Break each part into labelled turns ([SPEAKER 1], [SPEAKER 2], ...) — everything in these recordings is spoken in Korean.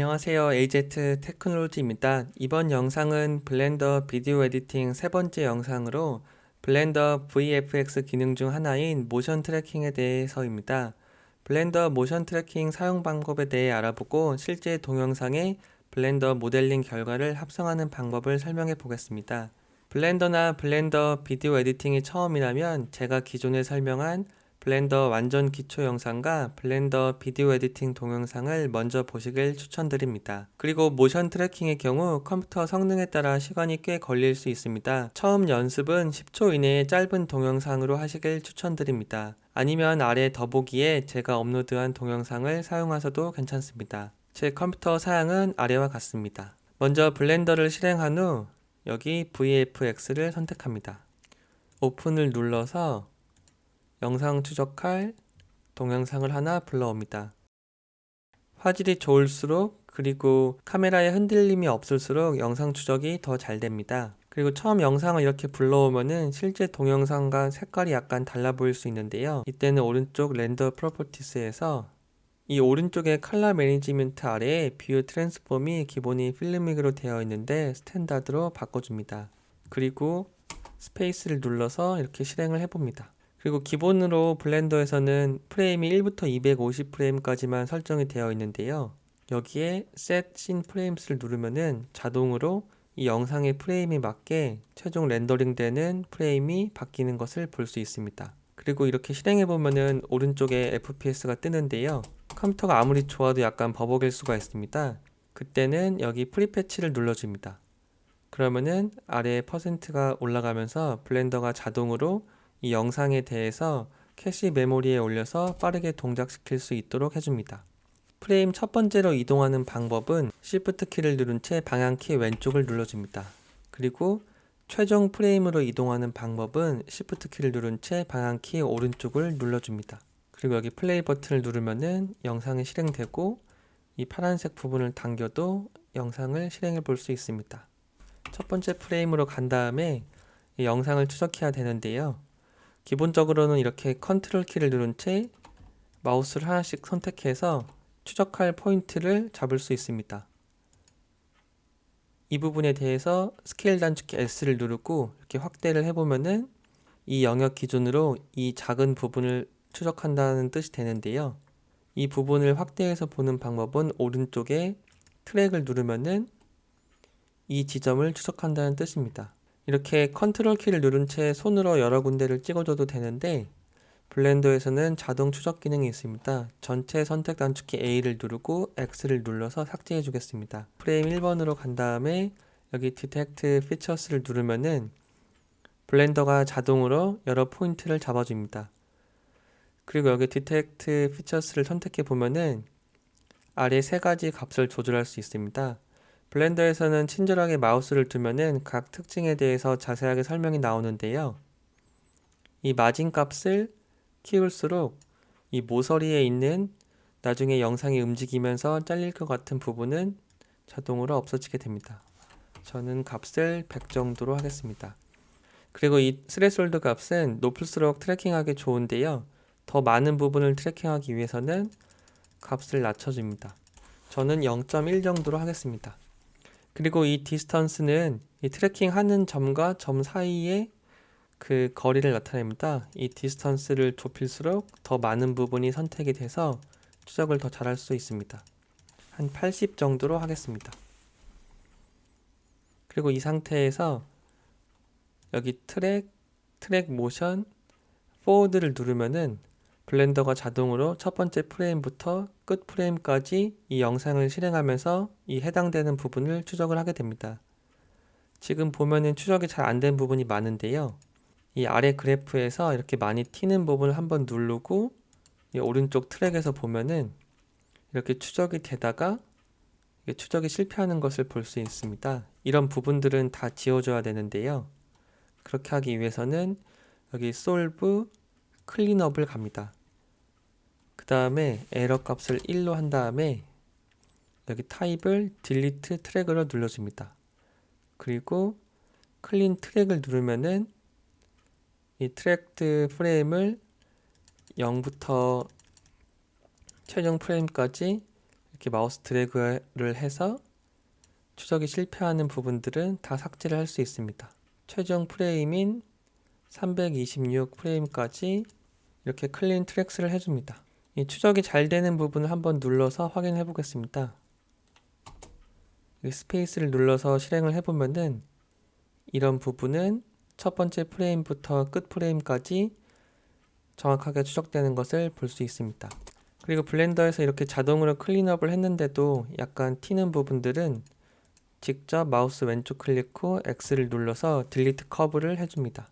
[SPEAKER 1] 안녕하세요. AZ 테크놀로지입니다. 이번 영상은 블렌더 비디오 에디팅 세 번째 영상으로 블렌더 VFX 기능 중 하나인 모션 트래킹에 대해서입니다. 블렌더 모션 트래킹 사용 방법에 대해 알아보고 실제 동영상에 블렌더 모델링 결과를 합성하는 방법을 설명해 보겠습니다. 블렌더나 블렌더 비디오 에디팅이 처음이라면 제가 기존에 설명한 블렌더 완전 기초 영상과 블렌더 비디오 에디팅 동영상을 먼저 보시길 추천드립니다. 그리고 모션 트래킹의 경우 컴퓨터 성능에 따라 시간이 꽤 걸릴 수 있습니다. 처음 연습은 10초 이내의 짧은 동영상으로 하시길 추천드립니다. 아니면 아래 더보기에 제가 업로드한 동영상을 사용하셔도 괜찮습니다. 제 컴퓨터 사양은 아래와 같습니다. 먼저 블렌더를 실행한 후 여기 VFX를 선택합니다. 오픈을 눌러서 영상 추적할 동영상을 하나 불러옵니다. 화질이 좋을수록 그리고 카메라에 흔들림이 없을수록 영상 추적이 더 잘 됩니다. 그리고 처음 영상을 이렇게 불러오면은 실제 동영상과 색깔이 약간 달라 보일 수 있는데요. 이때는 오른쪽 렌더 프로퍼티스에서 이 오른쪽에 컬러 매니지먼트 아래에 뷰 트랜스폼이 기본이 필름믹으로 되어 있는데 스탠다드로 바꿔줍니다. 그리고 스페이스를 눌러서 이렇게 실행을 해봅니다. 그리고 기본으로 블렌더에서는 프레임이 1부터 250프레임까지만 설정이 되어 있는데요. 여기에 Set Scene Frames를 누르면은 자동으로 이 영상의 프레임에 맞게 최종 렌더링 되는 프레임이 바뀌는 것을 볼 수 있습니다. 그리고 이렇게 실행해 보면은 오른쪽에 FPS가 뜨는데요. 컴퓨터가 아무리 좋아도 약간 버벅일 수가 있습니다. 그때는 여기 프리패치를 눌러줍니다. 그러면은 아래에 퍼센트가 올라가면서 블렌더가 자동으로 이 영상에 대해서 캐시 메모리에 올려서 빠르게 동작시킬 수 있도록 해줍니다. 프레임 첫 번째로 이동하는 방법은 Shift 키를 누른 채 방향키 왼쪽을 눌러줍니다. 그리고 최종 프레임으로 이동하는 방법은 Shift 키를 누른 채 방향키 오른쪽을 눌러줍니다. 그리고 여기 플레이 버튼을 누르면은 영상이 실행되고 이 파란색 부분을 당겨도 영상을 실행해 볼 수 있습니다. 첫 번째 프레임으로 간 다음에 이 영상을 추적해야 되는데요. 기본적으로는 이렇게 컨트롤 키를 누른 채 마우스를 하나씩 선택해서 추적할 포인트를 잡을 수 있습니다. 이 부분에 대해서 스케일 단축키 S를 누르고 이렇게 확대를 해보면은 이 영역 기준으로 이 작은 부분을 추적한다는 뜻이 되는데요. 이 부분을 확대해서 보는 방법은 오른쪽에 트랙을 누르면은 이 지점을 추적한다는 뜻입니다. 이렇게 컨트롤 키를 누른 채 손으로 여러 군데를 찍어줘도 되는데 블렌더에서는 자동 추적 기능이 있습니다. 전체 선택 단축키 A를 누르고 X를 눌러서 삭제해 주겠습니다. 프레임 1번으로 간 다음에 여기 Detect Features를 누르면은 블렌더가 자동으로 여러 포인트를 잡아줍니다. 그리고 여기 Detect Features를 선택해 보면은 아래 세 가지 값을 조절할 수 있습니다. 블렌더에서는 친절하게 마우스를 두면은 각 특징에 대해서 자세하게 설명이 나오는데요. 이 마진 값을 키울수록 이 모서리에 있는 나중에 영상이 움직이면서 잘릴 것 같은 부분은 자동으로 없어지게 됩니다. 저는 값을 100 정도로 하겠습니다. 그리고 이 스레솔드 값은 높을수록 트래킹하기 좋은데요. 더 많은 부분을 트래킹하기 위해서는 값을 낮춰줍니다. 저는 0.1 정도로 하겠습니다. 그리고 이 디스턴스는 이 트래킹하는 점과 점 사이의 그 거리를 나타냅니다. 이 디스턴스를 좁힐수록 더 많은 부분이 선택이 돼서 추적을 더 잘할 수 있습니다. 한 80 정도로 하겠습니다. 그리고 이 상태에서 여기 트랙 모션, 포워드를 누르면은 블렌더가 자동으로 첫 번째 프레임부터 끝 프레임까지 이 영상을 실행하면서 이 해당되는 부분을 추적을 하게 됩니다. 지금 보면은 추적이 잘 안 된 부분이 많은데요. 이 아래 그래프에서 이렇게 많이 튀는 부분을 한번 누르고 이 오른쪽 트랙에서 보면은 이렇게 추적이 되다가 추적이 실패하는 것을 볼 수 있습니다. 이런 부분들은 다 지워줘야 되는데요. 그렇게 하기 위해서는 여기 Solve 클린업을 갑니다. 그 다음에 에러 값을 1로 한 다음에 여기 타입을 딜리트 트랙으로 눌러줍니다. 그리고 클린 트랙을 누르면은 이 트랙드 프레임을 0부터 최종 프레임까지 이렇게 마우스 드래그를 해서 추적이 실패하는 부분들은 다 삭제를 할 수 있습니다. 최종 프레임인 326 프레임까지 이렇게 클린 트랙스를 해줍니다. 이 추적이 잘 되는 부분을 한번 눌러서 확인해 보겠습니다. 스페이스를 눌러서 실행을 해보면은 이런 부분은 첫 번째 프레임부터 끝 프레임까지 정확하게 추적되는 것을 볼 수 있습니다. 그리고 블렌더에서 이렇게 자동으로 클린업을 했는데도 약간 튀는 부분들은 직접 마우스 왼쪽 클릭 후 X를 눌러서 딜리트 커브를 해줍니다.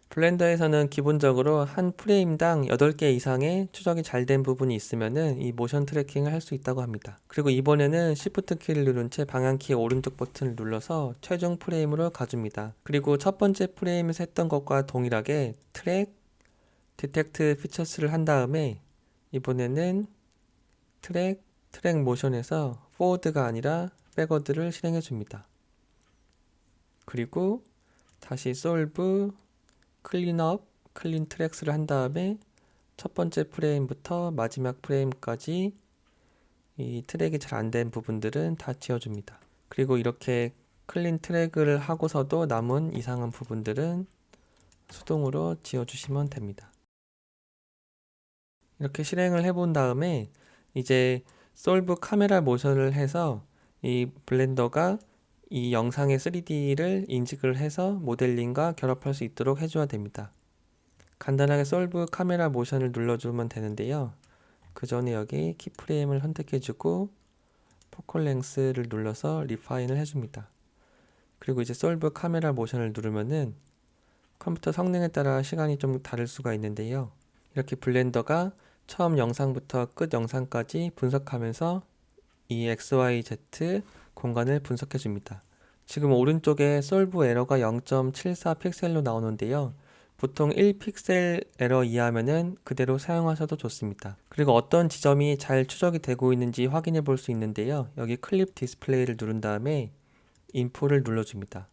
[SPEAKER 1] 블렌더에서는 기본적으로 한 프레임당 8개 이상의 추적이 잘 된 부분이 있으면은 이 모션 트래킹을 할 수 있다고 합니다. 그리고 이번에는 Shift 키를 누른 채 방향키 오른쪽 버튼을 눌러서 최종 프레임으로 가줍니다. 그리고 첫 번째 프레임에서 했던 것과 동일하게 트랙, 디텍트 피처스를 한 다음에 이번에는 트랙 모션에서 포워드가 아니라 백워드를 실행해 줍니다. 그리고 다시 솔브, 클린업, 클린 트랙스를 한 다음에 첫 번째 프레임부터 마지막 프레임까지 이 트랙이 잘 안 된 부분들은 다 지워줍니다. 그리고 이렇게 클린 트랙을 하고서도 남은 이상한 부분들은 수동으로 지워주시면 됩니다. 이렇게 실행을 해본 다음에 이제 솔브 카메라 모션을 해서 이 블렌더가 이 영상의 3D를 인식을 해서 모델링과 결합할 수 있도록 해줘야 됩니다. 간단하게 솔브 카메라 모션을 눌러주면 되는데요. 그 전에 여기 키프레임을 선택해주고 포컬 랭스를 눌러서 리파인을 해줍니다. 그리고 이제 솔브 카메라 모션을 누르면은 컴퓨터 성능에 따라 시간이 좀 다를 수가 있는데요. 이렇게 블렌더가 처음 영상부터 끝 영상까지 분석하면서 이 XYZ 공간을 분석해 줍니다. 지금 오른쪽에 솔브 에러가 0.74 픽셀로 나오는데요. 보통 1픽셀 에러 이하면은 그대로 사용하셔도 좋습니다. 그리고 어떤 지점이 잘 추적이 되고 있는지 확인해 볼 수 있는데요. 여기 클립 디스플레이를 누른 다음에 인포를 눌러줍니다.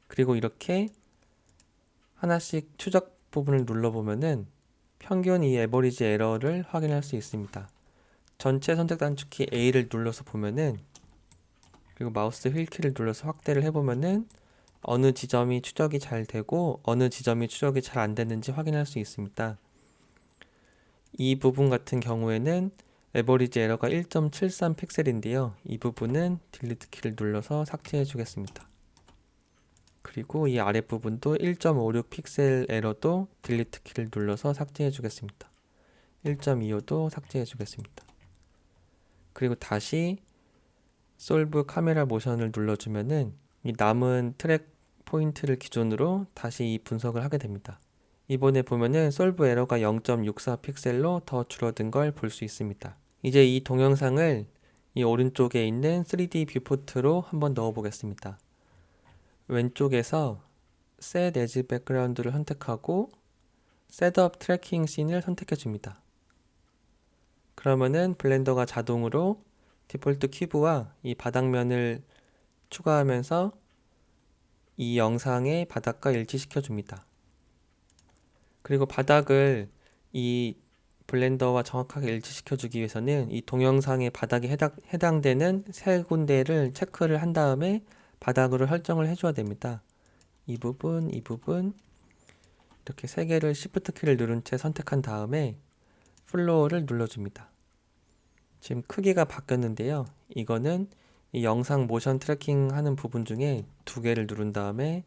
[SPEAKER 1] 그리고 이렇게 하나씩 추적 부분을 눌러보면은 평균 이 에버리지 에러를 확인할 수 있습니다. 전체 선택 단축키 A를 눌러서 보면은 그리고 마우스 휠키를 눌러서 확대를 해보면은 어느 지점이 추적이 잘 되고 어느 지점이 추적이 잘 안 되는지 확인할 수 있습니다. 이 부분 같은 경우에는 에버리지 에러가 1.73 픽셀인데요. 이 부분은 딜리트 키를 눌러서 삭제해 주겠습니다. 그리고 이 아랫부분도 1.56 픽셀 에러도 딜리트 키를 눌러서 삭제해 주겠습니다. 1.25도 삭제해 주겠습니다. 그리고 다시 솔브 카메라 모션을 눌러주면은 이 남은 트랙 포인트를 기준으로 다시 이 분석을 하게 됩니다. 이번에 보면은 솔브 에러가 0.64 픽셀로 더 줄어든 걸 볼 수 있습니다. 이제 이 동영상을 이 오른쪽에 있는 3D 뷰포트로 한번 넣어 보겠습니다. 왼쪽에서 Set as Background를 선택하고 Setup Tracking Scene을 선택해 줍니다. 그러면은 블렌더가 자동으로 디폴트 큐브와 이 바닥면을 추가하면서 이 영상의 바닥과 일치시켜 줍니다. 그리고 바닥을 이 블렌더와 정확하게 일치시켜 주기 위해서는 이 동영상의 바닥에 해당되는 세 군데를 체크를 한 다음에 바닥으로 설정을 해줘야 됩니다. 이 부분 이렇게 세 개를 Shift 키를 누른 채 선택한 다음에 플로어를 눌러줍니다. 지금 크기가 바뀌었는데요. 이거는 이 영상 모션 트래킹 하는 부분 중에 두 개를 누른 다음에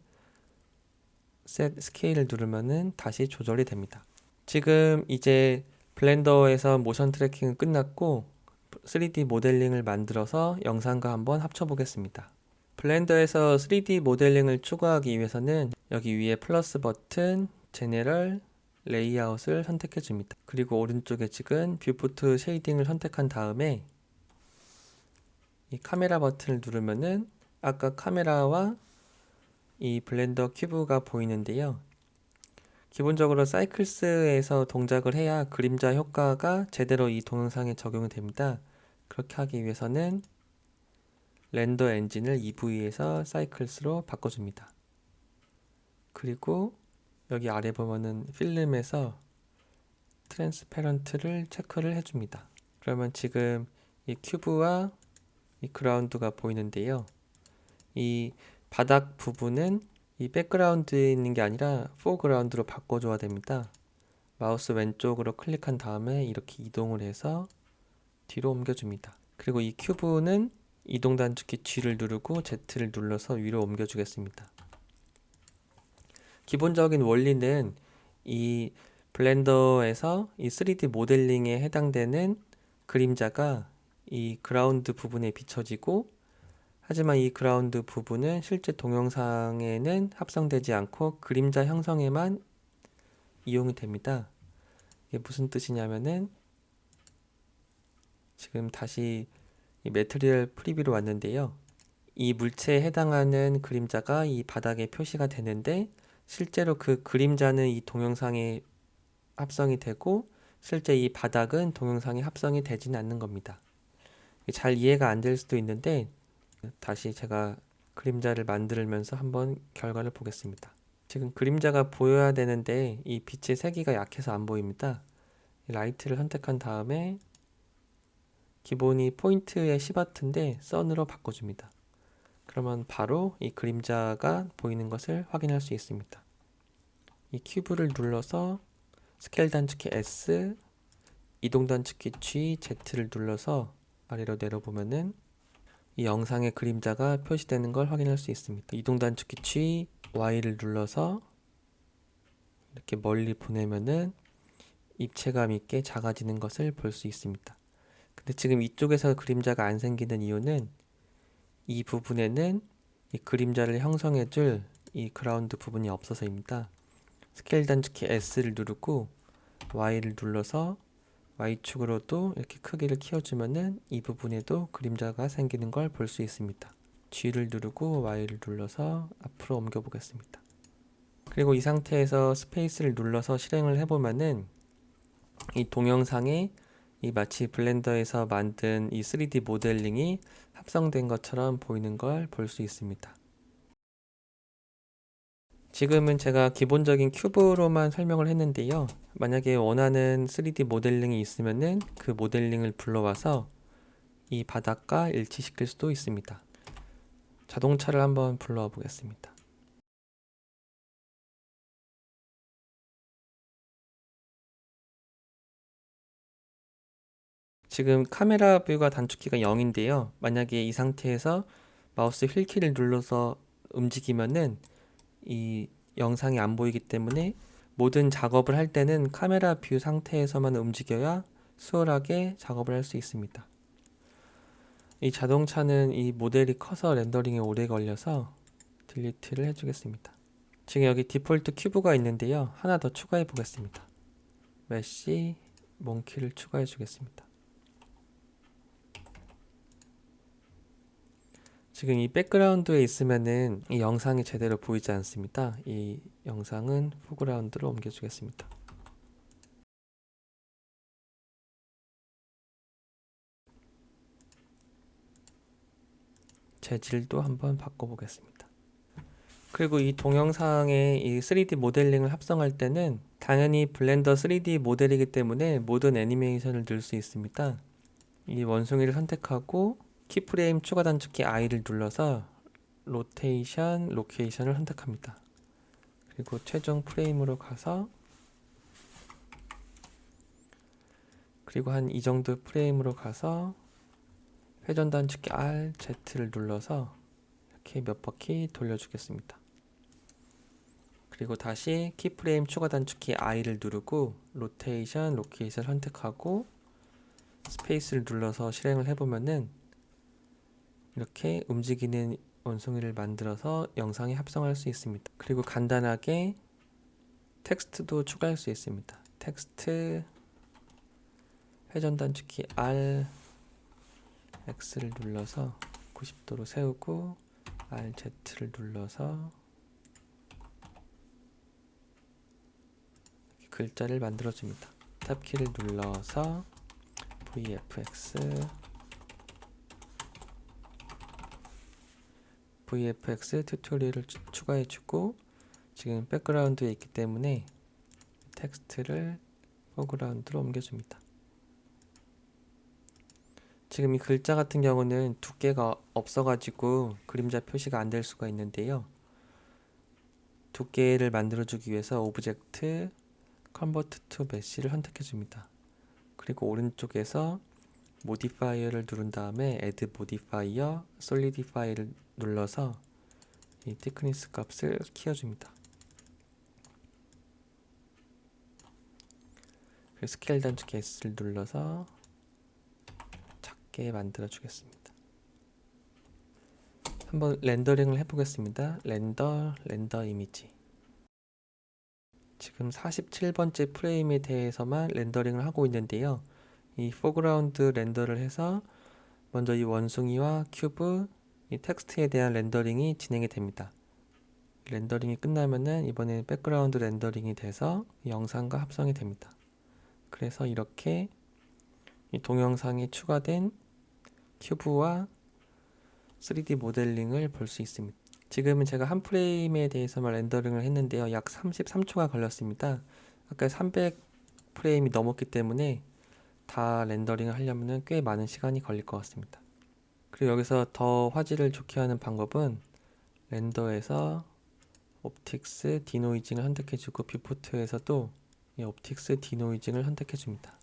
[SPEAKER 1] 셋 스케일을 누르면은 다시 조절이 됩니다. 지금 이제 블렌더에서 모션 트래킹은 끝났고 3D 모델링을 만들어서 영상과 한번 합쳐 보겠습니다. 블렌더에서 3D 모델링을 추가하기 위해서는 여기 위에 플러스 버튼, 제네럴, 레이아웃을 선택해 줍니다. 그리고 오른쪽에 지금 뷰포트 쉐이딩을 선택한 다음에 이 카메라 버튼을 누르면은 아까 카메라와 이 블렌더 큐브가 보이는데요. 기본적으로 사이클스에서 동작을 해야 그림자 효과가 제대로 이 동영상에 적용이 됩니다. 그렇게 하기 위해서는 렌더 엔진을 EV에서 사이클스로 바꿔줍니다. 그리고 여기 아래 보면은 필름에서 트랜스페런트를 체크를 해줍니다. 그러면 지금 이 큐브와 이 그라운드가 보이는데요. 이 바닥 부분은 이 백그라운드에 있는 게 아니라 포그라운드로 바꿔줘야 됩니다. 마우스 왼쪽으로 클릭한 다음에 이렇게 이동을 해서 뒤로 옮겨줍니다. 그리고 이 큐브는 이동 단축키 G를 누르고 Z를 눌러서 위로 옮겨주겠습니다. 기본적인 원리는 이 블렌더에서 이 3D 모델링에 해당되는 그림자가 이 그라운드 부분에 비춰지고, 하지만 이 그라운드 부분은 실제 동영상에는 합성되지 않고 그림자 형성에만 이용이 됩니다. 이게 무슨 뜻이냐면은 지금 다시 이 매트리얼 프리뷰로 왔는데요. 이 물체에 해당하는 그림자가 이 바닥에 표시가 되는데, 실제로 그 그림자는 이 동영상에 합성이 되고 실제 이 바닥은 동영상에 합성이 되지는 않는 겁니다. 잘 이해가 안 될 수도 있는데 다시 제가 그림자를 만들면서 한번 결과를 보겠습니다. 지금 그림자가 보여야 되는데 이 빛의 세기가 약해서 안 보입니다. 라이트를 선택한 다음에 기본이 포인트의 시바트인데 선으로 바꿔줍니다. 그러면 바로 이 그림자가 보이는 것을 확인할 수 있습니다. 이 큐브를 눌러서 스케일 단축키 S, 이동 단축키 G, Z를 눌러서 아래로 내려보면은 이 영상의 그림자가 표시되는 걸 확인할 수 있습니다. 이동 단축키 G, Y를 눌러서 이렇게 멀리 보내면은 입체감 있게 작아지는 것을 볼 수 있습니다. 근데 지금 이쪽에서 그림자가 안 생기는 이유는 이 부분에는 이 그림자를 형성해줄 이 그라운드 부분이 없어서입니다. 스케일 단축키 S를 누르고 Y를 눌러서 Y축으로도 이렇게 크기를 키워주면은 이 부분에도 그림자가 생기는 걸 볼 수 있습니다. G를 누르고 Y를 눌러서 앞으로 옮겨 보겠습니다. 그리고 이 상태에서 스페이스를 눌러서 실행을 해보면은 이 동영상에 이 마치 블렌더에서 만든 이 3D 모델링이 합성된 것처럼 보이는 걸 볼 수 있습니다. 지금은 제가 기본적인 큐브로만 설명을 했는데요. 만약에 원하는 3D 모델링이 있으면은 그 모델링을 불러와서 이 바닥과 일치시킬 수도 있습니다. 자동차를 한번 불러와 보겠습니다. 지금 카메라 뷰가 단축키가 0인데요. 만약에 이 상태에서 마우스 휠키를 눌러서 움직이면은 이 영상이 안 보이기 때문에 모든 작업을 할 때는 카메라 뷰 상태에서만 움직여야 수월하게 작업을 할 수 있습니다. 이 자동차는 이 모델이 커서 렌더링에 오래 걸려서 딜리트를 해주겠습니다. 지금 여기 디폴트 큐브가 있는데요. 하나 더 추가해 보겠습니다. 메쉬 몽키를 추가해 주겠습니다. 지금 이 백그라운드에 있으면은 이 영상이 제대로 보이지 않습니다. 이 영상은 포그라운드로 옮겨주겠습니다. 재질도 한번 바꿔보겠습니다. 그리고 이 동영상에 이 3D 모델링을 합성할 때는 당연히 블렌더 3D 모델이기 때문에 모든 애니메이션을 넣을 수 있습니다. 이 원숭이를 선택하고 키프레임 추가 단축키 I를 눌러서 로테이션, 로케이션을 선택합니다. 그리고 최종 프레임으로 가서 그리고 한 이 정도 프레임으로 가서 회전 단축키 R, Z를 눌러서 이렇게 몇 바퀴 돌려주겠습니다. 그리고 다시 키프레임 추가 단축키 I를 누르고 로테이션, 로케이션 선택하고 스페이스를 눌러서 실행을 해보면은 이렇게 움직이는 원숭이를 만들어서 영상에 합성할 수 있습니다. 그리고 간단하게 텍스트도 추가할 수 있습니다. 텍스트 회전 단축키 R, X를 눌러서 90도로 세우고 R, Z를 눌러서 글자를 만들어줍니다. 탑키를 눌러서 VFX 튜토리얼을 추가해주고 지금 백그라운드에 있기 때문에 텍스트를 포그라운드로 옮겨줍니다. 지금 이 글자 같은 경우는 두께가 없어가지고 그림자 표시가 안 될 수가 있는데요. 두께를 만들어주기 위해서 오브젝트 컨버트 투 메쉬를 선택해 줍니다. 그리고 오른쪽에서 모디파이어를 누른 다음에 add modifier solidify를 눌러서 이 thickness 값을 키워줍니다. 그리고 스케일 단축키 S를 눌러서 작게 만들어 주겠습니다. 한번 렌더링을 해보겠습니다. 렌더 이미지. 지금 47번째 프레임에 대해서만 렌더링을 하고 있는데요. 이 포그라운드 렌더를 해서 먼저 이 원숭이와 큐브, 이 텍스트에 대한 렌더링이 진행이 됩니다. 렌더링이 끝나면은 이번에 백그라운드 렌더링이 돼서 영상과 합성이 됩니다. 그래서 이렇게 이 동영상에 추가된 큐브와 3D 모델링을 볼 수 있습니다. 지금은 제가 한 프레임에 대해서만 렌더링을 했는데요. 약 33초가 걸렸습니다. 아까 300 프레임이 넘었기 때문에 다 렌더링을 하려면 꽤 많은 시간이 걸릴 것 같습니다. 그리고 여기서 더 화질을 좋게 하는 방법은 렌더에서 옵틱스 디노이징을 선택해주고 뷰포트에서도 이 옵틱스 디노이징을 선택해줍니다.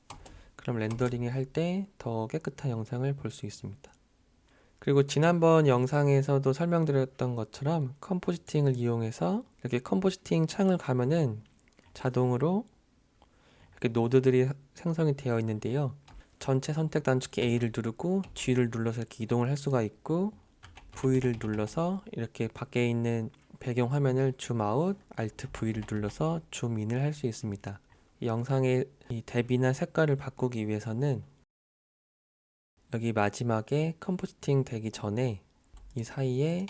[SPEAKER 1] 그럼 렌더링을 할 때 더 깨끗한 영상을 볼 수 있습니다. 그리고 지난번 영상에서도 설명드렸던 것처럼 컴포지팅을 이용해서 이렇게 컴포지팅 창을 가면은 자동으로 이렇게 노드들이 생성이 되어 있는데요. 전체 선택 단축키 A를 누르고 G를 눌러서 이렇게 이동을 할 수가 있고 V를 눌러서 이렇게 밖에 있는 배경 화면을 줌아웃, Alt V를 눌러서 줌인을 할 수 있습니다. 이 영상의 이 대비나 색깔을 바꾸기 위해서는 여기 마지막에 컴포지팅 되기 전에 이 사이에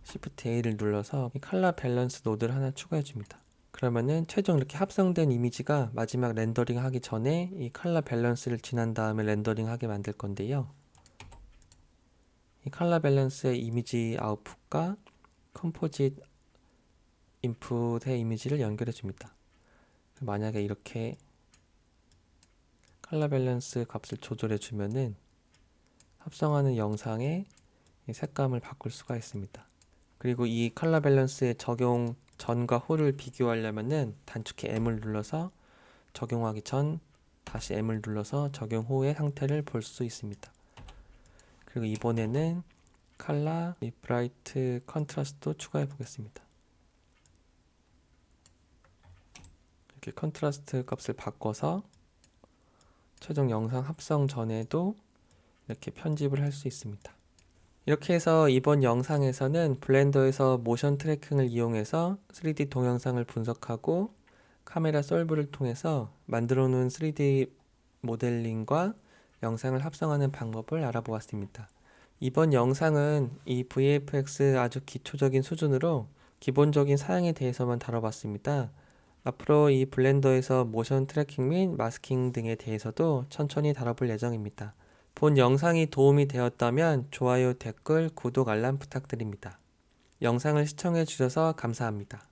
[SPEAKER 1] Shift A를 눌러서 이 컬러 밸런스 노드를 하나 추가해 줍니다. 그러면은 최종 이렇게 합성된 이미지가 마지막 렌더링 하기 전에 이 컬러 밸런스를 지난 다음에 렌더링 하게 만들 건데요. 이 컬러 밸런스의 이미지 아웃풋과 컴포짓 인풋의 이미지를 연결해 줍니다. 만약에 이렇게 컬러 밸런스 값을 조절해 주면은 합성하는 영상의 색감을 바꿀 수가 있습니다. 그리고 이 컬러 밸런스의 적용 전과 후를 비교하려면은 단축키 M을 눌러서 적용하기 전 다시 M을 눌러서 적용 후의 상태를 볼 수 있습니다. 그리고 이번에는 컬러 브라이트 컨트라스트도 추가해 보겠습니다. 이렇게 컨트라스트 값을 바꿔서 최종 영상 합성 전에도 이렇게 편집을 할 수 있습니다. 이렇게 해서 이번 영상에서는 블렌더에서 모션 트래킹을 이용해서 3D 동영상을 분석하고 카메라 솔브를 통해서 만들어 놓은 3D 모델링과 영상을 합성하는 방법을 알아보았습니다. 이번 영상은 이 VFX 아주 기초적인 수준으로 기본적인 사양에 대해서만 다뤄봤습니다. 앞으로 이 블렌더에서 모션 트래킹 및 마스킹 등에 대해서도 천천히 다뤄볼 예정입니다. 본 영상이 도움이 되었다면 좋아요, 댓글, 구독, 알람 부탁드립니다. 영상을 시청해 주셔서 감사합니다.